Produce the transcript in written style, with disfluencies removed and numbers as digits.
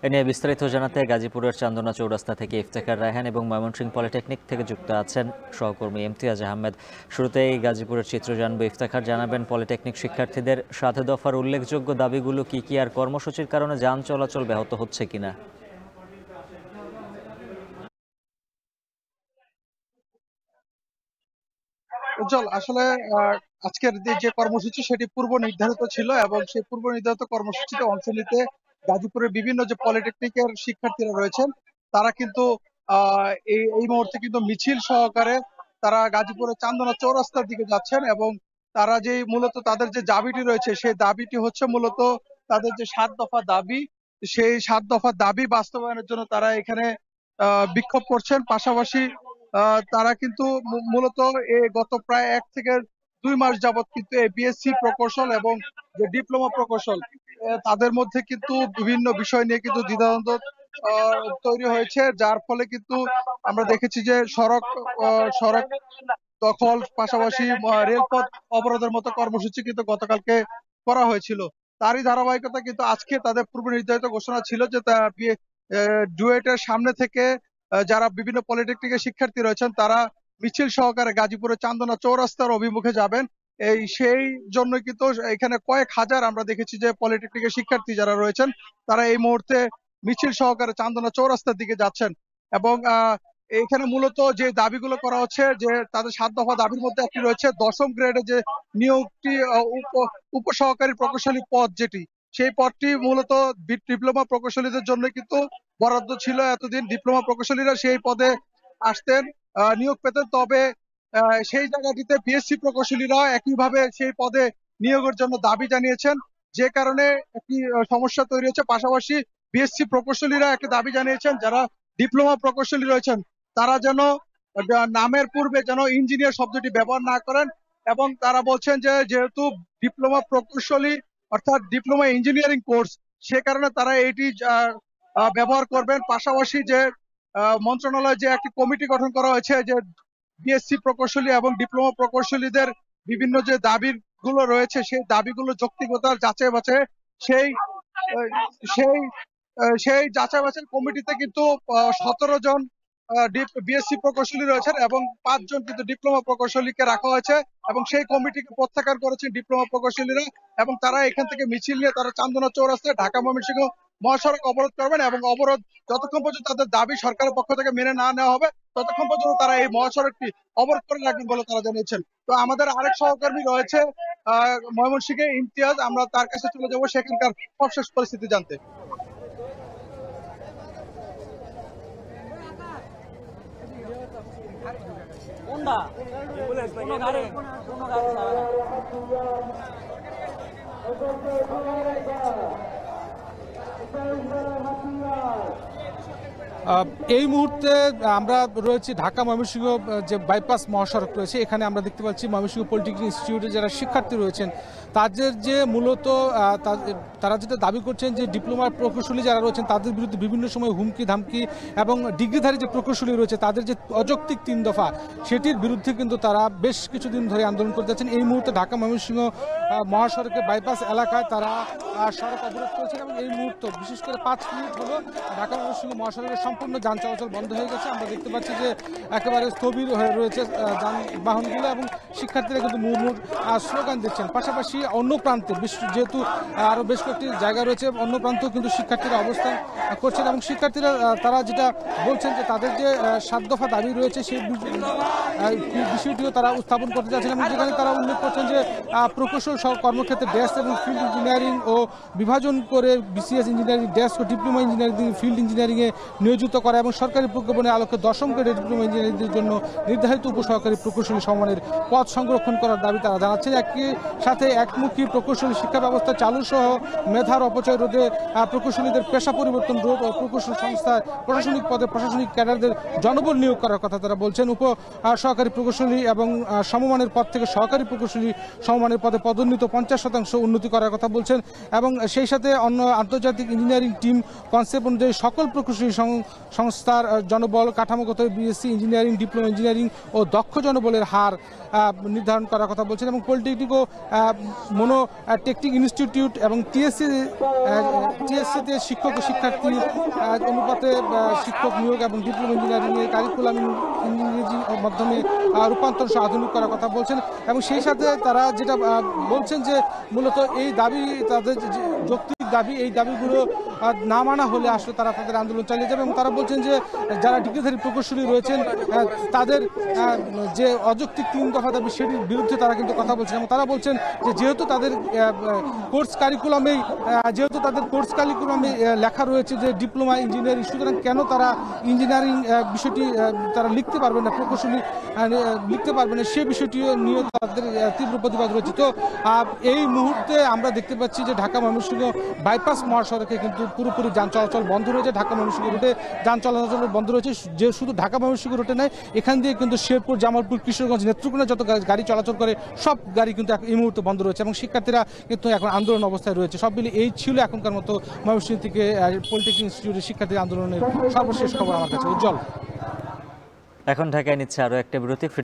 এ নিয়ে বিস্তারিত জানাতে গাজীপুরের চান্দনা চৌরাস্তা থেকে ইফতেখার রায়হান এবং ময়মনসিংহ পলিটেকনিক থেকে যুক্ত আছেন সহকর্মী ইমতিয়াজ আহমেদ। শুরুতেই গাজীপুরের চিত্র জানবো। ইফতেখার, জানাবেন পলিটেকনিক শিক্ষার্থীদের ৭ দফার উল্লেখযোগ্য দাবিগুলো কি কি, আর কর্মসূচির কারণে যান চলাচল ব্যাহত হচ্ছে কিনা? উজ্জ্বল, আসলে আজকের যে কর্মসূচি সেটি পূর্ব নির্ধারিত ছিল এবং সেই পূর্ব নির্ধারিত কর্মসূচিতে অংশ নিতে গাজীপুরের বিভিন্ন যে পলিটেকনিকের শিক্ষার্থীরা রয়েছেন তারা কিন্তু এই মুহূর্তে কিন্তু মিছিল সহকারে তারা গাজীপুরের চান্দনা চৌরাস্তার দিকে যাচ্ছেন এবং তারা যে মূলত তাদের যে দাবিটি রয়েছে সেই দাবিটি হচ্ছে মূলত তাদের যে ৭ দফা দাবি, সেই ৭ দফা দাবি বাস্তবায়নের জন্য তারা এখানে বিক্ষোভ করছেন। পাশাপাশি তারা কিন্তু মূলত গত প্রায় ১ থেকে ২ মাস যাবত কিন্তু এই বিএসসি প্রকৌশল এবং যে ডিপ্লোমা প্রকৌশল তাদের মধ্যে কিন্তু বিভিন্ন বিষয় নিয়ে কিন্তু দ্বিধাদ্বন্দ্ব তৈরি হয়েছে, যার ফলে কিন্তু আমরা দেখেছি যে সড়ক দখল, পাশাপাশি রেলপথ অবরোধের মতো কর্মসূচি কিন্তু গতকালকে করা হয়েছিল। তারই ধারাবাহিকতা কিন্তু আজকে তাদের পূর্ব নির্ধারিত ঘোষণা ছিল যে ডুয়েটের সামনে থেকে যারা বিভিন্ন পলিটেকনিকের শিক্ষার্থী রয়েছেন তারা মিছিল সহকারে গাজীপুরের চান্দনা চৌরাস্তার অভিমুখে যাবেন। সেই জন্য কিন্তু এখানে কয়েক হাজার আমরা দেখেছি যে পলিটেকনিকের শিক্ষার্থী যারা রয়েছেন তারা এই মুহূর্তে মিছিল সহকারে চান্দনা চৌরাস্তার দিকে যাচ্ছেন এবং এখানে মূলত যে দাবিগুলো করা হচ্ছে যে তাদের ৭ দফা দাবির মধ্যে একটি রয়েছে ১০ম গ্রেডে যে নিয়োগটি উপসহকারী প্রকৌশলী পদ, যেটি সেই পদটি মূলত ডিপ্লোমা প্রকৌশলীদের জন্য কিন্তু বরাদ্দ ছিল। এতদিন ডিপ্লোমা প্রকৌশলীরা সেই পদে আসতেন, নিয়োগ পেতেন, তবে সেই জায়গাটিতে বিএসসি প্রকৌশলীরা একইভাবে সেই পদে নিয়োগের জন্য দাবি জানিয়েছেন, যে কারণে একটি সমস্যা তৈরি হয়েছে। পাশাপাশি বিএসসি প্রকৌশলীরা একটি দাবি জানিয়েছেন যারা ডিপ্লোমা প্রকৌশলী রয়েছেন তারা যেন নামের পূর্বে যেন ইঞ্জিনিয়ার শব্দটি ব্যবহার না করেন এবং তারা বলছেন যে যেহেতু ডিপ্লোমা প্রকৌশলী অর্থাৎ ডিপ্লোমা ইঞ্জিনিয়ারিং কোর্স, সে কারণে তারা এটি ব্যবহার করবেন। পাশাপাশি যে মন্ত্রণালয় যে একটি কমিটি গঠন করা হয়েছে যে বিএসসি প্রকৌশলী এবং ডিপ্লোমা প্রকৌশলীদের বিভিন্ন যে দাবিগুলো রয়েছে সেই দাবিগুলো যৌক্তিকতার যাচাই বাছাই সেই সেই সেই যাচাই বাছাই কমিটিতে কিন্তু ১৭ জন বিএসসি প্রকৌশলী রয়েছেন এবং ৫ জন কিন্তু ডিপ্লোমা প্রকৌশলীকে রাখা হয়েছে এবং সেই কমিটিকে প্রত্যাখ্যান করেছেন ডিপ্লোমা প্রকৌশলীরা এবং তারা এখান থেকে মিছিল নিয়ে তারা চান্দনা চৌরাস্তায় ঢাকা ময়মনসিংহ মহাসড়ক অবরোধ করবেন এবং অবরোধ যতক্ষণ পর্যন্ত তাদের দাবি সরকারের পক্ষ থেকে মেনে না নেওয়া হবে ততক্ষণ পর্যন্ত তারা এই মহাসড়কটি অবরোধ করে রাখবেন বলে তারা জানিয়েছেন। তো আমাদের আরেক সহকর্মী রয়েছে ময়মনসিংহে, ইমতিয়াজ, আমরা তার কাছে চলে যাবো সেখানকার সবশেষ পরিস্থিতি জানতে। এই মুহূর্তে আমরা রয়েছি ঢাকা ময়মনসিংহ যে বাইপাস মহাসড়ক রয়েছে, এখানে আমরা দেখতে পাচ্ছি ময়মনসিংহ পলিটেকনিক ইনস্টিটিউটে যারা শিক্ষার্থী রয়েছেন তাদের যে মূলত তারা যেটা দাবি করছেন যে ডিপ্লোমার প্রকৌশলী যারা রয়েছেন তাদের বিরুদ্ধে বিভিন্ন সময় হুমকি ধামকি এবং ডিগ্রিধারী যে প্রকৌশলী রয়েছে তাদের যে অযৌক্তিক ৩ দফা সেটির বিরুদ্ধে কিন্তু তারা বেশ কিছুদিন ধরে আন্দোলন করে যাচ্ছেন। এই মুহূর্তে ঢাকা ময়মনসিংহ মহাসড়কে বাইপাস এলাকায় তারা সড়ক অবরোধ করেছেন এবং এই মুহূর্তে বিশেষ করে ৫ মিনিট হলো ঢাকা ময়মনসিংহ মহাসড়কের সম্পূর্ণ যান চলাচল বন্ধ হয়ে গেছে। আমরা দেখতে পাচ্ছি যে একেবারে স্থবির হয়ে রয়েছে যানবাহনগুলো এবং শিক্ষার্থীরা কিন্তু মুহুর্মুহু স্লোগান দিচ্ছেন। পাশাপাশি অন্য প্রান্তে যেহেতু আরও বেশ কয়েকটি জায়গা রয়েছে, অন্য প্রান্তেও কিন্তু শিক্ষার্থীরা অবস্থান করছেন এবং শিক্ষার্থীরা তারা যেটা বলছেন যে তাদের যে ৭ দফা দাবি রয়েছে সেই বিষয়টিও তারা উত্থাপন করতে যাচ্ছেন এবং যেখানে তারা উল্লেখ করছেন যে প্রকৌশল কর্মক্ষেত্রে ডেস্ক এবং ফিল্ড ইঞ্জিনিয়ারিং ও বিভাজন করে বিসিএস ইঞ্জিনিয়ারিং ডেস্ক ও ডিপ্লোমা ইঞ্জিনিয়ারিং ফিল্ড ইঞ্জিনিয়ারিংয়ে নিয়োজিত করা এবং সরকারি প্রজ্ঞাপনের আলোকে ১০ম গ্রেডের ডিপ্লোমা ইঞ্জিনিয়ারিংদের জন্য নির্ধারিত উপসহকারী প্রকৌশলী সম্মানের পদ সংরক্ষণ করার দাবি তারা জানাচ্ছেন। একই সাথে একমুখী প্রকৌশলী শিক্ষা ব্যবস্থা চালু সহ মেধার অপচয় রোধে প্রকৌশলীদের পেশা পরিবর্তন রোধ ও প্রকৌশল সংস্থায় প্রশাসনিক পদে প্রশাসনিক ক্যাডারদের জনবল নিয়োগ করার কথা তারা বলছেন। সহকারী প্রকৌশলী এবং সমমানের পদ থেকে সহকারী প্রকৌশলী সমমানের পদে পদোন্নীত ৫০% উন্নতি করার কথা বলছেন এবং সেই সাথে অন্য আন্তর্জাতিক ইঞ্জিনিয়ারিং টিম কনসেপ্ট অনুযায়ী সকল প্রকৌশলী সংস্থার জনবল কাঠামোগত বিএসসি ইঞ্জিনিয়ারিং ডিপ্লোমা ইঞ্জিনিয়ারিং ও দক্ষ জনবলের হার নির্ধারণ করার কথা বলছেন এবং পলিটেকনিক ও মনো টেকনিক ইনস্টিটিউট এবং টিএসসিতে শিক্ষক ও শিক্ষার্থী অনুপাতে শিক্ষক নিয়োগ এবং ডিপ্লোমা ইঞ্জিনিয়ারিংয়ের কারিকুলাম ইংরেজি মাধ্যমে রূপান্তর সহ আধুনিক করার কথা বলছেন। এবং সেই সাথে তারা যেটা বলছেন যে মূলত এই দাবি তাদের যৌক্তিক দাবি, এই দাবিগুলো না মানা হলে আসলে তারা তাদের আন্দোলন চালিয়ে যাবে। এবং তারা বলছেন যে যারা ডিগ্রিধারী প্রকৌশলী রয়েছেন তাদের যে অযৌক্তিক 3 দফা দাবি সেটির বিরুদ্ধে তারা কিন্তু কথা বলছেন। এবং তারা বলছেন যে যেহেতু তাদের কোর্স কারিকুলামে লেখা রয়েছে যে ডিপ্লোমা ইঞ্জিনিয়ারিং, সুতরাং কেন তারা ইঞ্জিনিয়ারিং বিষয়টি তারা লিখতে পারবে না, প্রকৌশলী লিখতে পারবে না, সে বিষয়টি নিয়ে তাদের তীব্র প্রতিবাদ রয়েছে। তো এই মুহূর্তে আমরা দেখতে পাচ্ছি যে ঢাকা ময়মনসিংহ বাইপাস মহাসড়কে কিন্তু পুরোপুরি যান চলাচল বন্ধ রয়েছে। ঢাকা ময়মনসিংহ রুটে যান চলাচল বন্ধ রয়েছে। যে শুধু ঢাকা ময়মনসিংহ রুটে নয়, এখান দিয়ে কিন্তু শেরপুর, জামালপুর, কিশোরগঞ্জ, নেত্রকোনা যত গাড়ি চলাচল করে সব গাড়ি কিন্তু এই মুহূর্তে বন্ধ রয়েছে এবং শিক্ষার্থীরা কিন্তু এখন আন্দোলন অবস্থায় রয়েছে। সব মিলে এই ছিল এখনকার মতো ময়মনসিংহ থেকে পলিটেকনিক ইনস্টিটিউটের শিক্ষার্থী আন্দোলনের সর্বশেষ খবর আমার কাছে। উজ্জ্বল। এখন ঢাকায় নিচ্ছে আরও একটা বিরতি।